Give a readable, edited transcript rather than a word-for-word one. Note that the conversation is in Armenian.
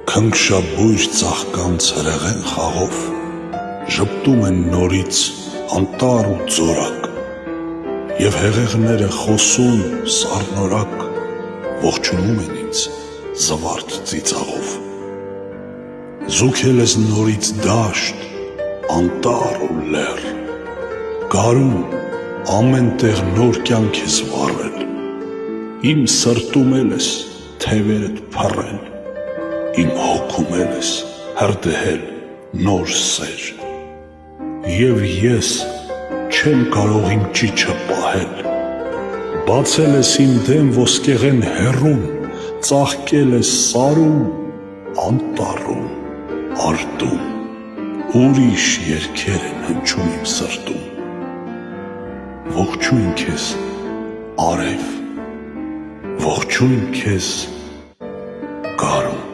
Քնքշաբույր ծաղկանց հրեղեն խաղով ժպտում են նորից անտառ ու ձորակ, և հեղեղները խոսուն սառնորակ ողջունում են ինձ զվարթ ծիծաղով։ Զուգել ես նորից դաշտ, անտառ ու լեռ, գարուն ամեն տեղ նոր կյանք ես վառել, իմ սրտում էլ ես թևերդ փռել, իմ հոգում էլ ես հրդեհել նոր սեր, և ես չեմ կարող իմ ճիչը պահել, բացել ես իմ դեմ ոսկեղեն հեռուն, ծաղկել ես սարում, անտառում, արտում, ուրիշ երգեր են հնչում իմ սրտում։ Ողջույն քեզ արև, ողջույն քեզ գարուն։